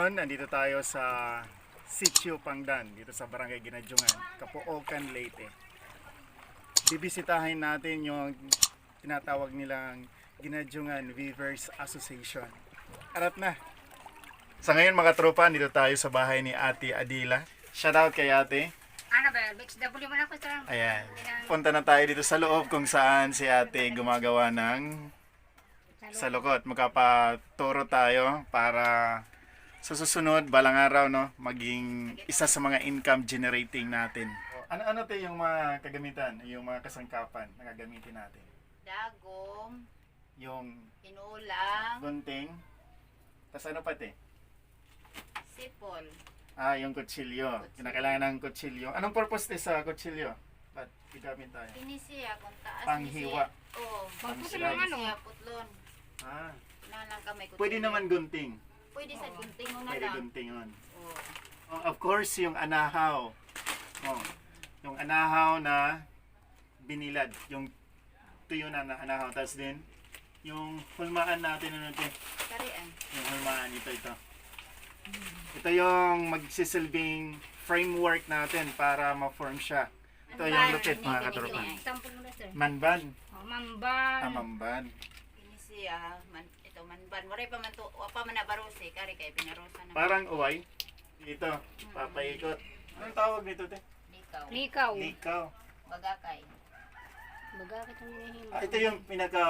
Ngayon, nandito tayo sa Sitio Pangdan, dito sa Barangay Ginadyungan, Capuocan, Leyte. Bibisitahin natin yung tinatawag nilang Ginadyungan Weavers Association. Harap na! Sa ngayon mga tropa, dito tayo sa bahay ni Ate Adila. Shoutout kay Ate. Annabelle, BXW mo na ko sa... Ayan. Punta na tayo dito sa loob kung saan si Ate gumagawa ng salukot. Magkapaturo tayo para sa susunod, balang araw, no, maging isa sa mga income generating natin. Ano-ano tayo yung mga kagamitan, yung mga kasangkapan na gagamitin natin? Dagong, Yung pinulang, gunting, tas ano pa te? sipol. Yung kutsilyo. Kinakailangan ng kutsilyo. Anong purpose te sa kutsilyo? Ba't gigamit tayo? Pinisiya kung taas. Panghiwa. Oo. Panghiwa. Pinisiya putlon. Nalang kamay ko. Pwede naman gunting. Pwede sa gunting mo na Pwede lang. gunting yun. Oo. Of course, yung anahaw. Yung anahaw na binilad. Yung tuyo na anahaw. Tapos din, yung hulmaan natin, ano ito? Karian. Yung hulmaan, ito. Ito yung magsisilbing framework natin para ma-form siya. Ito yung lupit, mga katropa. Sampul mo na sir. Manban. Mamban. Mamban. Pinisiya. Ito manban. Waray pa man to. Wapa man na barusi. Kari kay pinarusa na. Parang uway. Ito, papaikot. Anong tawag nito, te? Likaw. Likaw. Likaw. Bagakay. Bagakit ang hinihimo. Ito yung pinaka...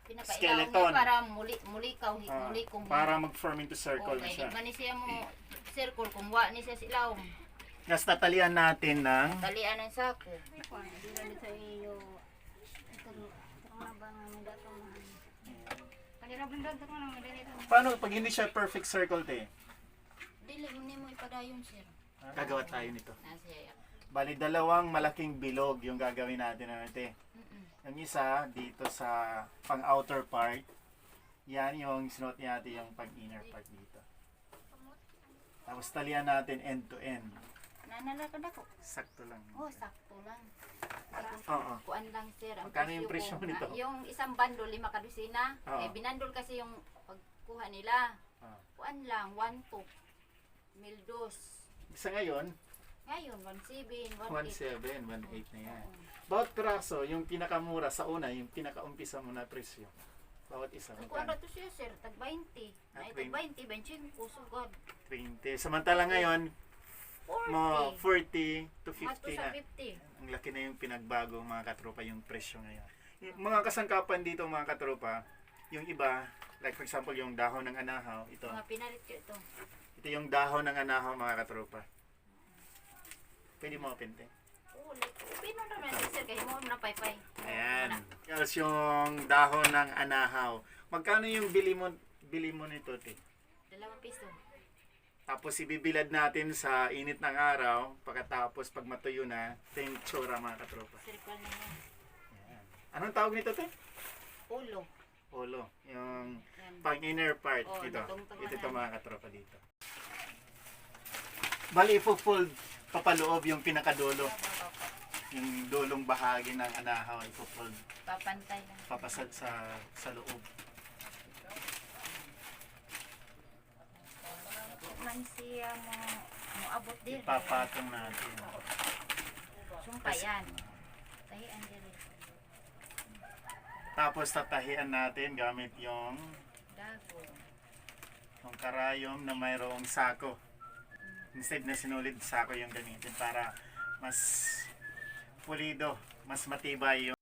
Pinapailaw Skeleton. niya para mulikaw. Mulikong. para mag-form into circle na Okay, siya. di ba ni siya mo circle kung wa ni siya silaw. Tapos tatalian natin ng... Talian ng sako. Di ba sa iyo? Ito na ba nga may dato na? Kanina bundad ko na may dito. Paano pag hindi siya perfect circle, te? Dili mo nimo ipadayon sir. Gagawa tayo nito. Nasiya. Bali, dalawang malaking bilog yung gagawin natin, ano, te? Yung isa, dito sa pang-outer part. Yan yung sinuot niya natin yung pang-inner part dito. Tapos talian natin end to end. Nanalakad ako. Sakto lang. Oh, sakto lang. Oo. Kuan lang sir. Ang Magkano yung presyo presyo nito? Yung isang bandol 5 kadusina. Oo. Binandol kasi yung pagkuha nila. Oo. Kuan lang 1-2. 1,200. Isa ngayon, Ngayon 1,700, 1.7, 1.8 na yan. Bawat piraso, yung pinakamura sa una, yung pinakaumpisa mo na presyo. Bawat isa. Kuan magkano? ra to siya sir, tag 20. Ah, Ay tag 20, 25 sugod. 20. Samantala ngayon, 40. mo 40 to 50 Mato na. sa 50. Ang laki na yung pinagbago mga katropa yung presyo ngayon. Yung mga kasangkapan dito mga katropa, yung iba, like for example yung dahon ng anahaw, ito. Mga pinalit ko ito. Ito yung dahon ng anahaw mga katropa. Pwede mo open te. Oh, pino na man sir kay mo na paypay. Ayan. Tapos yung dahon ng anahaw. Magkano yung bili mo nito te? 2 piso. Tapos ibibilad natin sa init ng araw, pagkatapos pag matuyo na, ito yung tsura mga katropa. Circle na yan. Ayan. Anong tawag nito te? Ulo. Ulo. Yung Yan. pang inner part Oh, dito. natungtungan Ito na. mga katropa dito. Bali, ipo-fold papaloob yung pinakadulo. Yung dulong bahagi ng anahaw, ipo-fold Papantay lang. papasad sa loob. Man siya mo abot din. Ipapatong natin. Sumpayan. Tahian diri. Tapos tatahian natin gamit yung Dago. karayom na mayroong sako. Instead na sinulid sako yung gamitin para mas pulido, mas matibay yung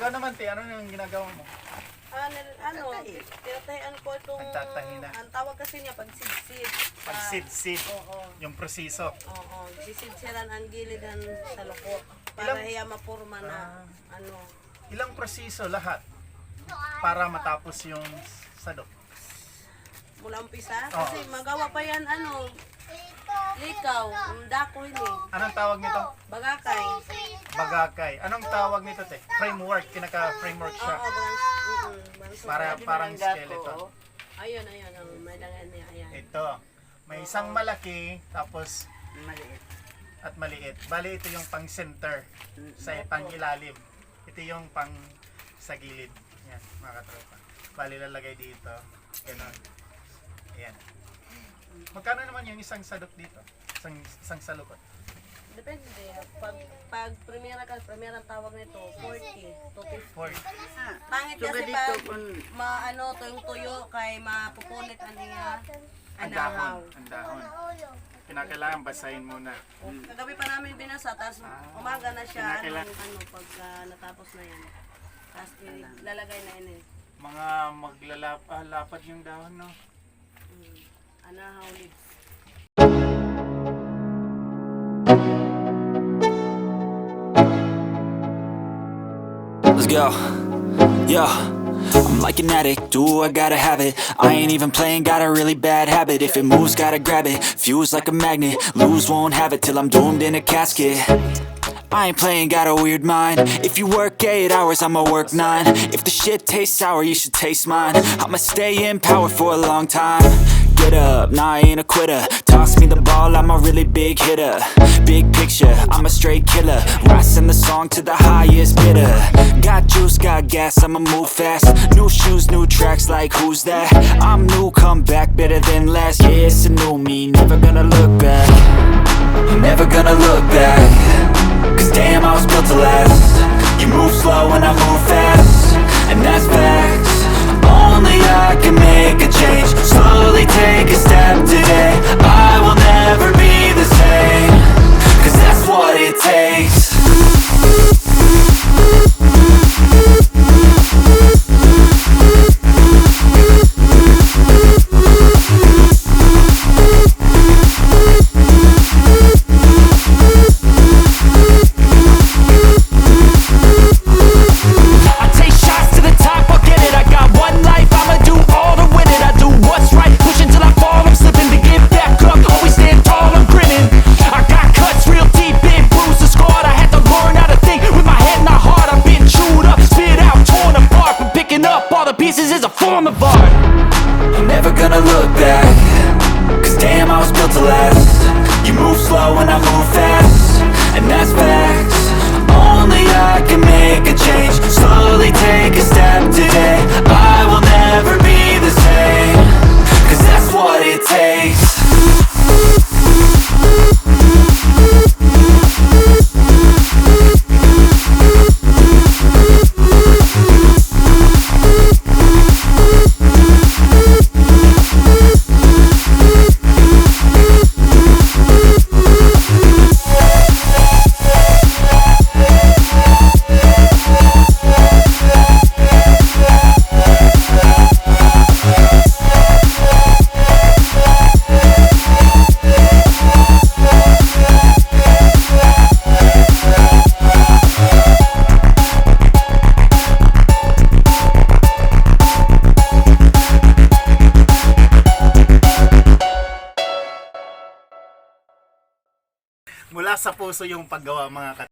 Ikaw naman, te, ano yung ginagawa mo? Tinatahian ko itong, Nagtatahi na. ang tawag kasi niya, pagsidsid. Pagsid-sid, Oo. yung proseso. Oo, sisidsiran ang gilidan sa lukot. Para hiya mapurma na, Ilang proseso lahat para matapos yung sadok? mula umpisa. Kasi magawa pa yan, likaw, dako ini. Anong tawag nito? Bagakay. Bagakay. Anong tawag nito, te? Framework, kinaka-framework siya. Oo, banso. Parang skeleton. Ayun, ang may dangan niya, ayan. Ito, may isang malaki, tapos Maliit. at maliit. Bali, ito yung pang center sa pang ilalim. Ito yung pang sa gilid. Yan, mga katropa. Bali, lalagay dito. Ganun. Ayan. Magkano naman yung isang sadok dito? Isang salukot? Depende. Pag primera tawag nito, 40 to 50. 40. Pangit kasi pag tuyong tuyo kay mapupunit niya Ang anahaw. dahon. Ang dahon. Kinakailangan basahin muna. Kagabi pa namin binasa, tapos umaga na siya, Kinakailangan- pagka natapos na yan. Tapos ilalagay na ini. Mga lapad yung dahon, no? Anahaw leaves. Let's go. Yeah. I'm like an addict, do I gotta have it. I ain't even playing, got a really bad habit. If it moves, gotta grab it. Fuse like a magnet, lose, won't have it till I'm doomed in a casket. I ain't playing, got a weird mind. If you work 8 hours, I'ma work 9. If the shit tastes sour, you should taste mine. I'ma stay in power for a long time. Get up, nah, I ain't a quitter. Toss me the ball, I'm a really big hitter. Big picture, I'm a straight killer. Rising the song to the highest bidder. Got juice, got gas, I'ma move fast. New shoes, new tracks, like who's that? I'm new, come back, better than last. Yeah, it's a new me, never gonna look back. Never gonna look back. Cause damn, I was built to last. You move slow and I move fast, and that's facts. Only I can make a change. Slowly take a step today. I will never be the same. Cause that's what it takes. I take shots to the top, I'll get it. I got one life, I'ma do all to win it. I do what's right, push until I fall, I'm slipping. To get back up, always stand tall, I'm grinning. I got cuts real deep, been bruised and scarred. I had to learn how to think with my head and my heart. I've been chewed up, spit out, torn apart. But picking up all the pieces is a form of art. I'm never gonna look back. Cause damn, I was built to last. You move slow and I move fast, and that's facts. Only I can make a change. Slowly take a step today. I will never be the same. Cause that's what it takes. Mula sa puso yung paggawa, mga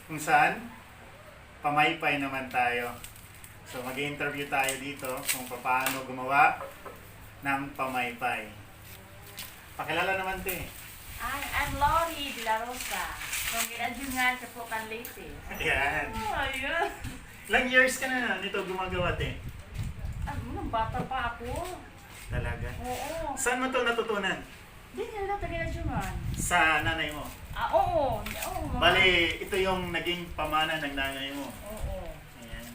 kung saan pamaypay naman tayo. So mag-interview tayo dito kung paano gumawa ng pamaypay. Pakilala naman te. I'm Lori De La Rosa from Adjungan, Capocan, Leyte. Ayan. Oh, ayun. Ilang years ka na nito gumagawa te? Nung bata pa ako. Talaga. Oo. Saan mo to natutunan? Di nila taga Adjungan. Sa nanay mo? Oo. Oo. Bali, ito yung naging pamana ng nanay mo. Oo. Ayan.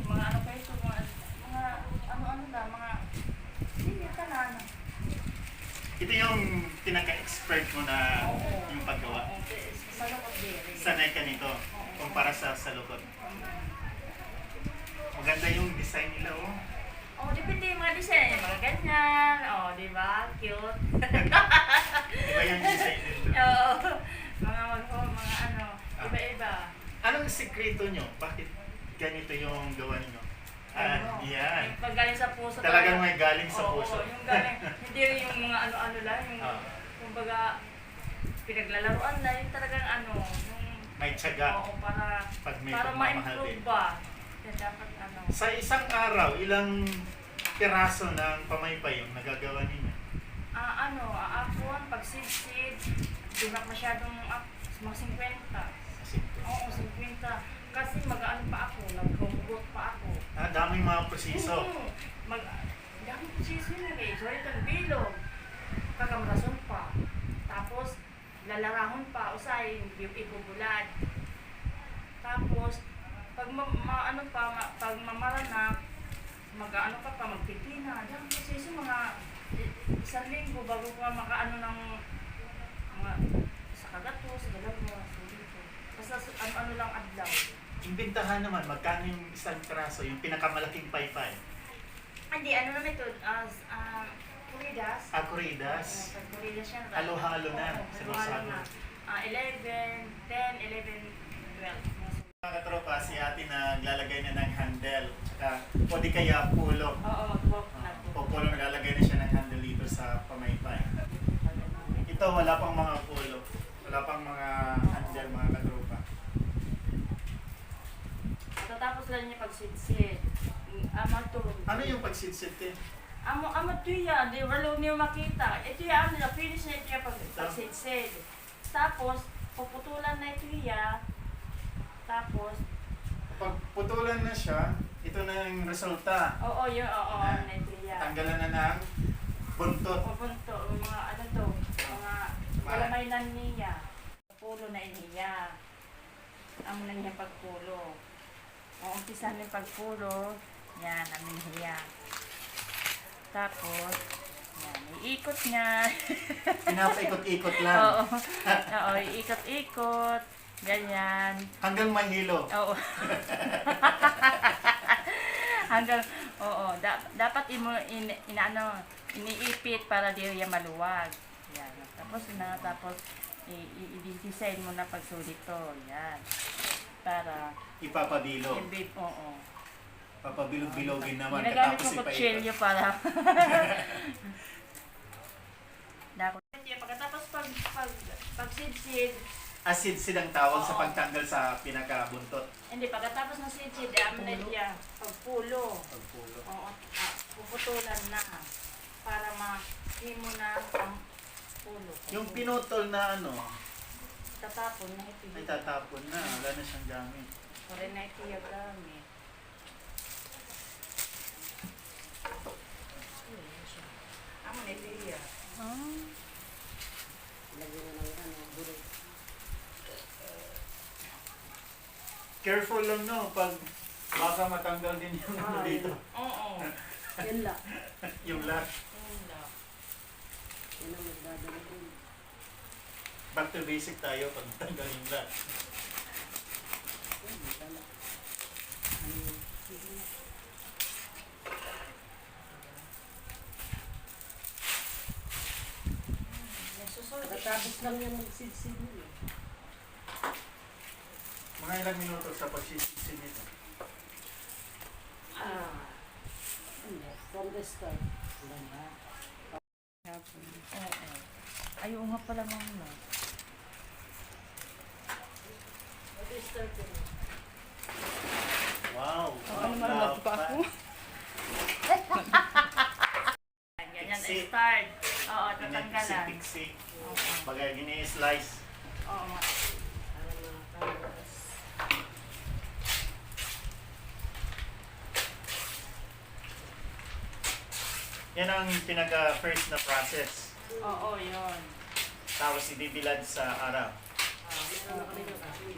Mga ano pa ito, mga ano-ano na, mga hindi ka na ano. Ito yung pinaka-expert mo na yung paggawa. Sa loob din. Sanay ka nito kumpara sa salukot. Maganda yung design nila oh. Oh, depende yung mga design, mga ganyan. Oh, di ba? Cute. Iba yung design nila. Oo. Mga ano, iba-iba. Anong sekreto nyo? Bakit ganito yung gawa niyo? Ano? Yan. Yung pag galing sa puso. Talagang talaga. may galing sa Oo, puso. yung galing. Hindi yung mga ano-ano lang. Yung, Ah. kumbaga, pinaglalaroan na. Yung talagang ano, yung, May tiyaga. oo, para Pag may para pagmamahal ma-improve din. ba. Kaya dapat ano. Sa isang araw, ilang piraso ng pamaypay yung nagagawa ninyo? Aapon, pag sid-sid, di na masyadong mga 50. Kasi, Oo, 50. Kasi mag-ano pa ako, nag-homework pa ako. daming mga proseso. Daming proseso yun eh. So, ito, bilog. Kakamrason pa. Tapos, lalarahon pa. Usay, yung ibubulad. Tapos, pag pag mamaranak, mag-ano ka pa, magpipina. Daming proseso, mga isang linggo bago ka makaano ng mga sa kagato, sa dalawa, sa dito. Basta ano lang adlaw. Yung bintahan naman, magkano yung isang piraso, yung pinakamalaking paypay? Hindi, ano naman ito, Kuridas. Kuridas. Pag Kuridas yan. Halo-halo na, Oo, sa halo-halo Rosado. na. 11, 10, 11, 12. Mga katropa, si ate naglalagay na ng handle, tsaka o di kaya pulo. Oo, mag-walk na po. O pulo, naglalagay na siya ng handle dito sa pamaypay. Ito, wala pang mga pulo. Wala pang mga handle, mga katropa. Matatapos lang niya pag-sit-sit. Amatulog. Ano yung pagsit-sit eh? Amo tuya, di walo niyo makita. Ito ya, ano na, finish na ito ya pag-sit-sit. Tapos, puputulan na ito ya. Tapos, Pag putulan na siya, ito na yung resulta. oo, na ito ya. Tanggalan na ng buntot. Pupunto, mga ano to, mga kalamainan niya. Pulo na iniya. Ang na niya pagpulo. O, umpisa niya pagpulo. Yan, ang niya. Tapos, yan, iikot niya. Pinapaikot-ikot lang. Oo, oo, iikot-ikot. Ganyan. Hanggang mahilo. Oo. Hanggang, oo, dapat iniipit para di yan maluwag. Yan. Tapos i-design mo na pagsulit to. Yan. Para, Ipapabilog. oo. Papabilog-bilogin naman. Ginagamit Katapos mo ipaikot. kutsilyo para. Pagkatapos pag-sid-sid, Acid-sid ang tawag sa Oo. pagtanggal sa pinakabuntot. hindi, pagkatapos ng sid-sid, amin na diya, pagpulo. Pagpulo. Oo, puputulan na para mahimo na ang pulo. Yung pinutol na ano, tatapon na ito. ay tatapon na. Wala na siyang gamit. Pare na ito yung gamit. Amo na ito iya. Careful lang no, pag baka matanggal din yung ano dito. Oo. Yan lang. Yung lock. Yun lang. Yan ang magdadala din. Back to basic tayo pag tanggal yung lock. Nagsusunod. Katapos lang yan magsid-sid nila. Mga ilang minuto sa pagsisid nito. From the start. Wala na. Oo. Ayaw nga pala mga Dalan. pixie. Oo. Bagay gini-slice. Oo nga. Para makambras. Yan ang pinaka-first na process. Oo, yun. Tapos ibibilad sa araw. Meron na kami ng kahoy.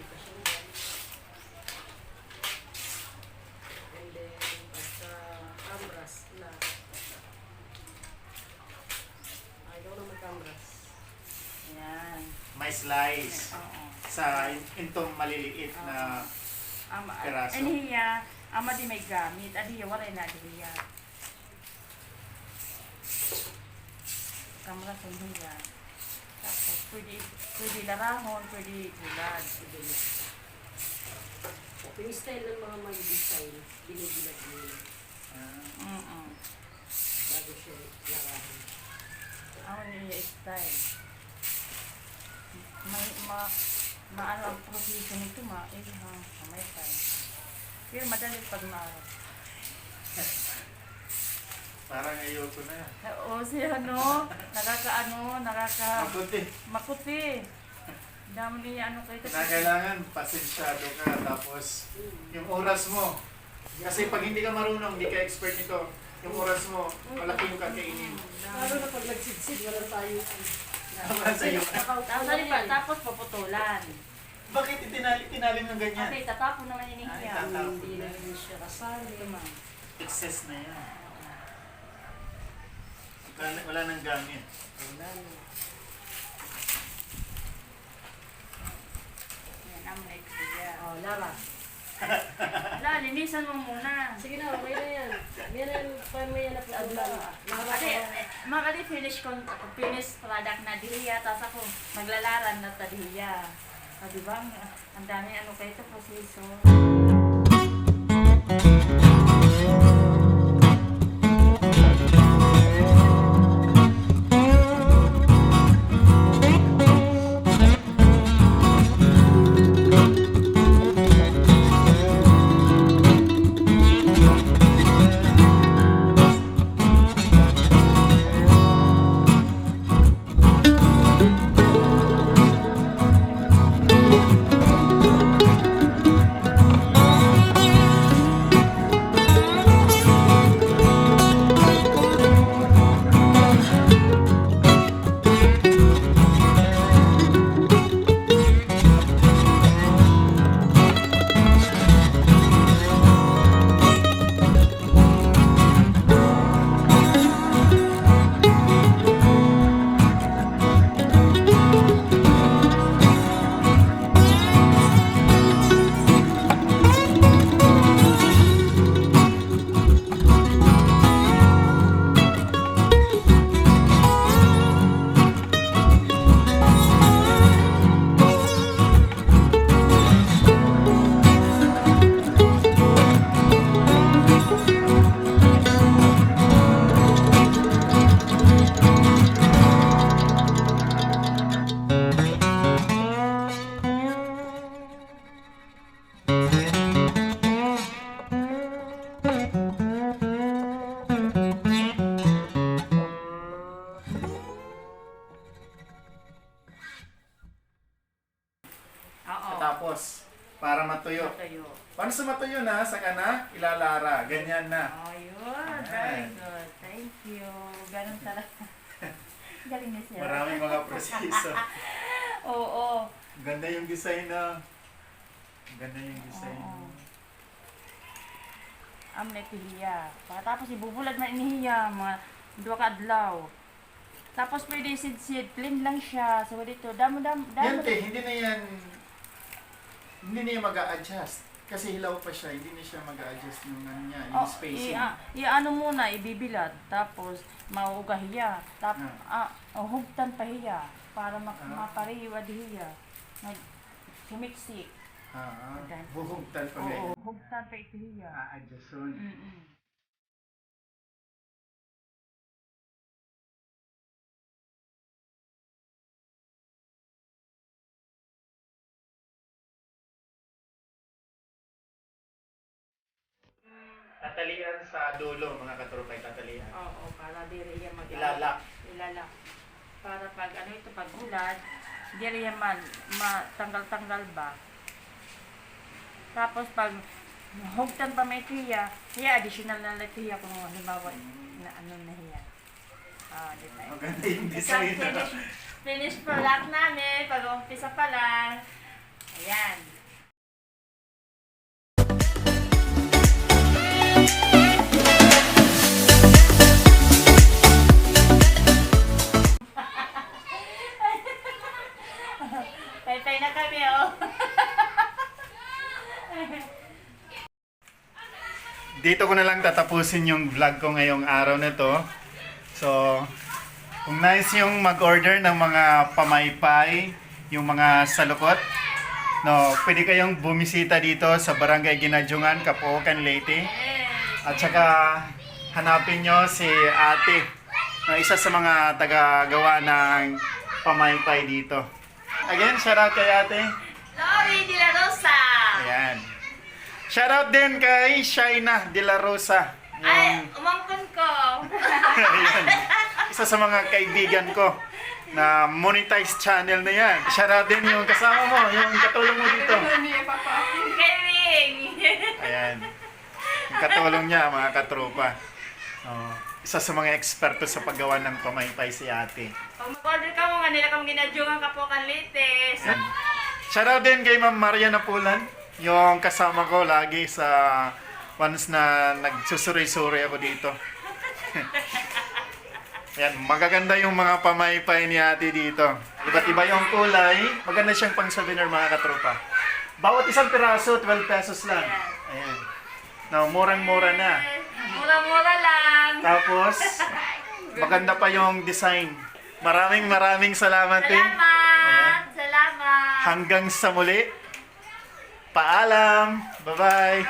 And then, pagka kambras na. Ayaw na magkambras. Yan. May slice Oo. sa intong maliliit na Peraso. Aniya, ama di may gamit. Adi, wala na diya. Kamera sa hiya. Tapos, pwede larahon, pwede bulad. Yung style ng mga mag-design, binibilag nila bago siya larahan. Ako niya style. Maano ang proseso nito, kamay tayo. Pero madali pag maano. parang ayoko na. Oo, siya Mabuti. makuti. Dami niya kayo. Kailangan pasensyado ka tapos yung oras mo. Kasi pag hindi ka marunong, hindi ka expert nito, yung oras mo, malaki yung kakainin. Lalo na pag nagsidsid, wala tayo. Tama sa'yo. Tapos paputulan. Bakit itinalim ng ganyan? Kasi tatapon naman yung hiya. Hindi na rin siya kasali. Excess na yan. Wala nang gamit. Wala na. Yan ang hiya. Oh, Lara. Linisan mo muna. Sige na, okay na yan. Yan pa may yan na patulan. Makali finish product na diya, tapos ako maglalaran na ta diya. O diba, ang dami kayo ito proseso. Tapos, para matuyo. Tayo. Paano sa matuyo na, saka na, ilalara. Ganyan na. Ayun, very good. Thank you. Ganun talaga. Galing na siya. Maraming mga proseso. Oo. Ganda yung design na. Ganda yung design. Oo. Amnet hiya. Tapos ibubulad na inihiya, mga 2 ka adlaw. Tapos pwede sid plain lang siya. So dito, Yan te, hindi na yan mag-a-adjust. Kasi hilaw pa siya, hindi na siya mag-a-adjust yung ano niya, yung spacing. ano muna, ibibilad. Tapos mauugahiya. Tapos hugtan pa hiya para mapariwa dihiya. Sumiksik. Buhugtan pa Oo, ganyan. hugtan pa ito hiya. A-adjust yun. Tatalian sa dulo, mga katrupay, tatalian. Oo, para diri iya Ilalak. Ilalak. Para pag ano ito, pag ulad, hindi rin yan matanggal-tanggal ba. Tapos pag hugtan pa may tiya, additional na lang tiya kung halimbawa na ano na hiya. Di tayo. Maganda yung Ito, design na. finish product namin, pag-umpisa pa lang. Ayan. Tay-tay na kami, oh. Dito ko na lang tatapusin yung vlog ko ngayong araw na to. So, kung nice yung mag-order ng mga pamaypay, yung mga salukot, no, pwede kayong bumisita dito sa Barangay Ginadyungan, Caloocan, Leyte. At saka hanapin nyo si ate, na isa sa mga taga-gawa ng pamaypay dito. Again, shout out kay ate. Lori de la Rosa! Ayan. Shoutout din kay Shaina de la Rosa. Ay, umangkon ko! Ayan. Isa sa mga kaibigan ko na monetized channel na yan. Shoutout din yung kasama mo, yung katulong mo dito. Kevin! Ayan. Yung katulong niya, mga katropa. Isa sa mga eksperto sa paggawa ng pamaypay si ate. Pag mag-order ka mo nga nila kang ginadyungan ka po kan lites. Ayan. Shoutout din kay Ma'am Maria Napulan, yung kasama ko lagi sa once na nagsusuri-suri ako dito. Ayan, magaganda yung mga pamaypay ni ate dito. Iba't iba yung kulay. Maganda siyang pang souvenir mga katropa. Bawat isang piraso, 12 pesos lang. Ayan. Now, murang-mura na. Mura-mura lang. Tapos, maganda pa yung design. Maraming salamat din. Salamat! Salamat! Hanggang sa muli. Paalam. Bye-bye.